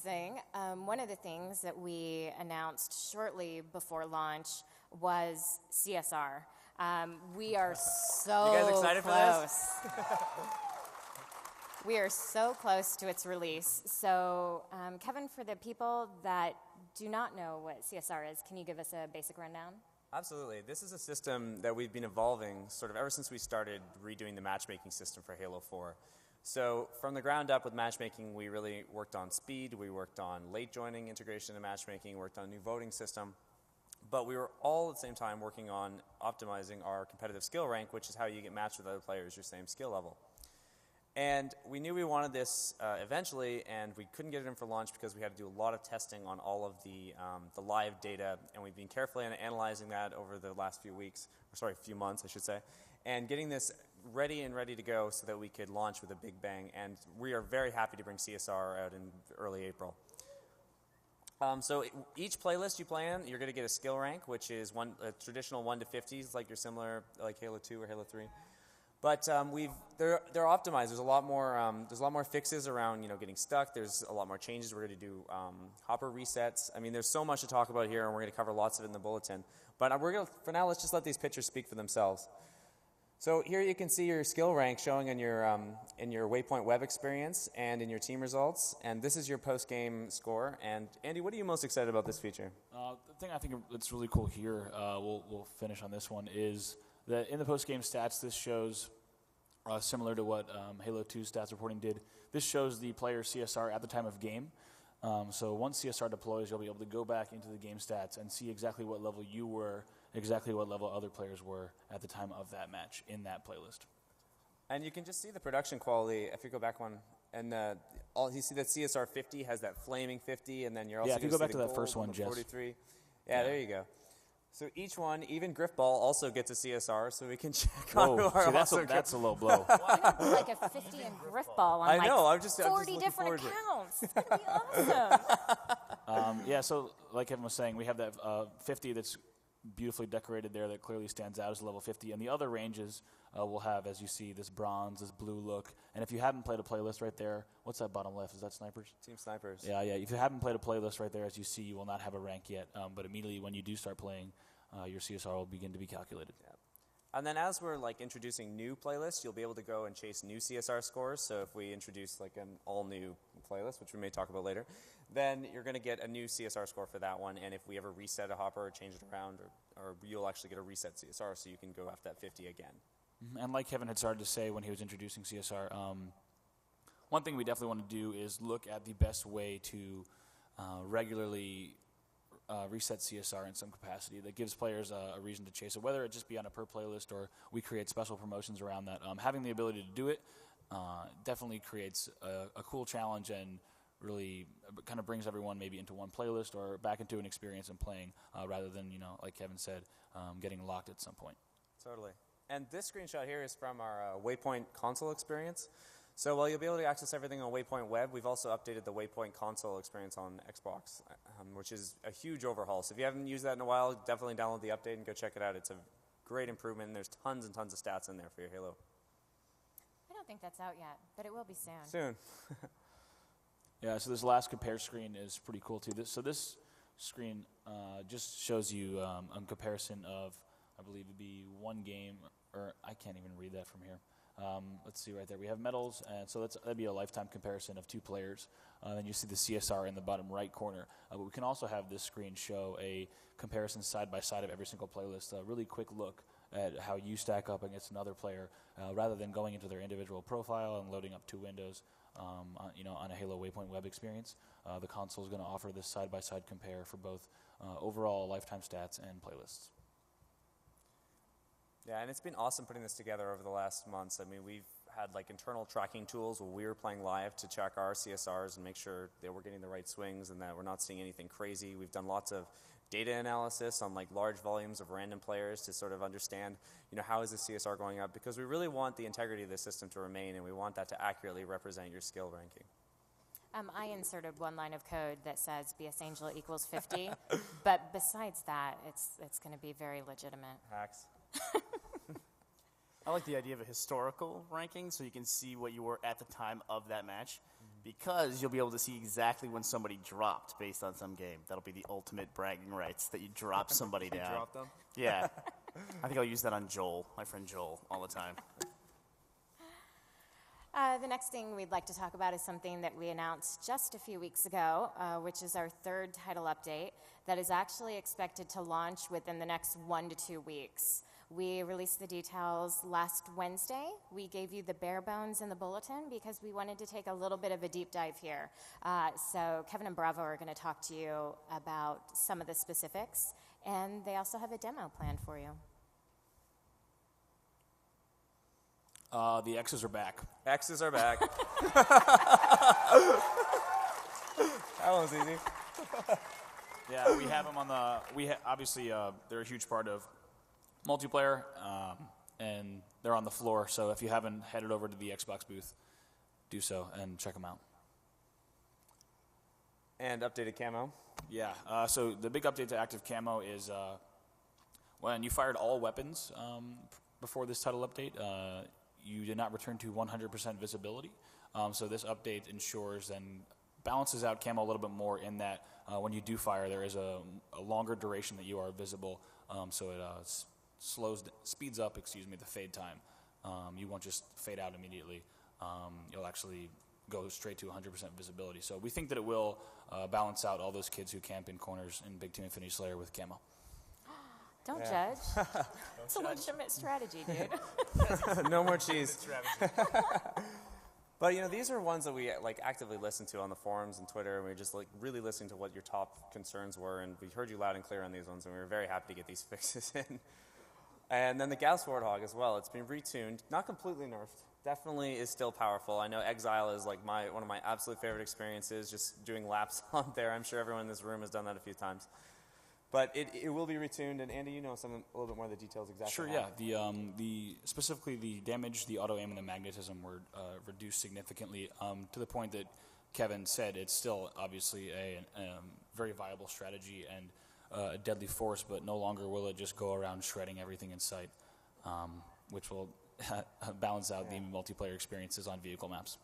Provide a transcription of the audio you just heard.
thing. One of the things that we announced shortly before launch was CSR. We are so You guys excited close. for this? We are so close to its release. So, Kevin, for the people that do not know what CSR is, can you give us a basic rundown? Absolutely. This is a system that we've been evolving sort of ever since we started redoing the matchmaking system for Halo 4. So from the ground up with matchmaking, we really worked on speed, we worked on late joining integration and matchmaking, worked on a new voting system. But we were all at the same time working on optimizing our competitive skill rank, which is how you get matched with other players your same skill level. And we knew we wanted this eventually, and we couldn't get it in for launch because we had to do a lot of testing on all of the live data, and we've been carefully analyzing that over the last few months, I should say, and getting this ready to go so that we could launch with a big bang. And we are very happy to bring CSR out in early April. So each playlist you play in, you're going to get a skill rank, which is a traditional 1 to 50s, like your similar, like Halo 2 or Halo 3. But they're optimized. There's a lot more fixes around getting stuck. There's a lot more changes. We're going to do hopper resets. I mean, there's so much to talk about here, and we're going to cover lots of it in the bulletin. But for now, let's just let these pictures speak for themselves. So here you can see your skill rank showing in your Waypoint web experience and in your team results. And this is your post-game score. And Andy, what are you most excited about this feature? The thing I think that's really cool here, we'll finish on this one, is that in the post-game stats, this shows, similar to what Halo 2's stats reporting did, this shows the player's CSR at the time of game. So once CSR deploys, you'll be able to go back into the game stats and see exactly what level you were, exactly what level other players were at the time of that match in that playlist. And you can just see the production quality if you go back one. And you see that CSR 50 has that flaming 50, and then you're also if you go back to that first one, Jess. 43. Yeah, there you go. So each one, even Griffball, also gets a CSR, so we can check on who are also that's a low blow. Why not put like a 50 in Griffball on I'm just 40 different accounts? It's going to be awesome. So like Kevin was saying, we have that 50 that's beautifully decorated there that clearly stands out as level 50. And the other ranges will have, as you see, this bronze, this blue look. And if you haven't played a playlist right there, what's that bottom left? Is that snipers? Team snipers. Yeah. If you haven't played a playlist right there, as you see, you will not have a rank yet. But immediately when you do start playing, your CSR will begin to be calculated. Yeah. And then as we're introducing new playlists, you'll be able to go and chase new CSR scores. So if we introduce an all-new playlist, which we may talk about later, then you're going to get a new CSR score for that one. And if we ever reset a hopper or change it around, or you'll actually get a reset CSR, so you can go after that 50 again. And like Kevin had started to say when he was introducing CSR, one thing we definitely want to do is look at the best way to regularly reset CSR in some capacity that gives players a reason to chase it, whether it just be on a per playlist or we create special promotions around that. Having the ability to do it definitely creates a cool challenge and really kind of brings everyone maybe into one playlist or back into an experience in playing rather than, like Kevin said, getting locked at some point. Totally. And this screenshot here is from our Waypoint console experience. So while you'll be able to access everything on Waypoint Web, we've also updated the Waypoint console experience on Xbox, which is a huge overhaul. So if you haven't used that in a while, definitely download the update and go check it out. It's a great improvement, and there's tons and tons of stats in there for your Halo. I don't think that's out yet, but it will be soon. Soon. Yeah, so this last compare screen is pretty cool, too. This screen just shows you a comparison of, I believe it'd be one game, or I can't even read that from here. Let's see right there. We have medals, and so that'd be a lifetime comparison of two players. Then you see the CSR in the bottom right corner. But we can also have this screen show a comparison side by side of every single playlist, a really quick look at how you stack up against another player, rather than going into their individual profile and loading up two windows. On a Halo Waypoint web experience, the console is going to offer this side by side compare for both overall lifetime stats and playlists. Yeah, and it's been awesome putting this together over the last months. I mean, we've had internal tracking tools where we were playing live to check our CSRs and make sure that we're getting the right swings and that we're not seeing anything crazy. We've done lots of data analysis on large volumes of random players to sort of understand, how is the CSR going up? Because we really want the integrity of the system to remain, and we want that to accurately represent your skill ranking. I inserted one line of code that says BS Angel equals 50, but besides that, it's going to be very legitimate. Hacks. I like the idea of a historical ranking so you can see what you were at the time of that match. Because you'll be able to see exactly when somebody dropped based on some game. That'll be the ultimate bragging rights, that you drop somebody down. Drop them? Yeah. I think I'll use that on Joel, my friend Joel, all the time. The next thing we'd like to talk about is something that we announced just a few weeks ago, which is our third title update that is actually expected to launch within the next 1 to 2 weeks. We released the details last Wednesday. We gave you the bare bones in the bulletin because we wanted to take a little bit of a deep dive here. So Kevin and Bravo are going to talk to you about some of the specifics, and they also have a demo planned for you. The X's are back. X's are back. That one's easy. Yeah, we have them on the. Obviously, they're a huge part of multiplayer, and they're on the floor. So if you haven't headed over to the Xbox booth, do so and check them out. And updated camo. Yeah. So the big update to active camo is when you fired all weapons before this title update, you did not return to 100% visibility. So this update ensures and balances out camo a little bit more in that when you do fire, there is a longer duration that you are visible. So it speeds up, the fade time. You won't just fade out immediately. You'll actually go straight to 100% visibility. So we think that it will balance out all those kids who camp in corners in Big Team Infinity Slayer with camo. Don't judge. It's a legitimate strategy, dude. No more cheese. But these are ones that we actively listen to on the forums and Twitter, and we're just really listening to what your top concerns were, and we heard you loud and clear on these ones, and we were very happy to get these fixes in. And then the Gauss Warthog as well. It's been retuned, not completely nerfed. Definitely is still powerful. I know Exile is one of my absolute favorite experiences, just doing laps on there. I'm sure everyone in this room has done that a few times. But it will be retuned, and Andy, you know a little bit more of the details exactly. Sure, yeah. Specifically the damage, the auto aim, and the magnetism were reduced significantly to the point that Kevin said it's still obviously a very viable strategy and a deadly force, but no longer will it just go around shredding everything in sight, which will balance out the multiplayer experiences on vehicle maps.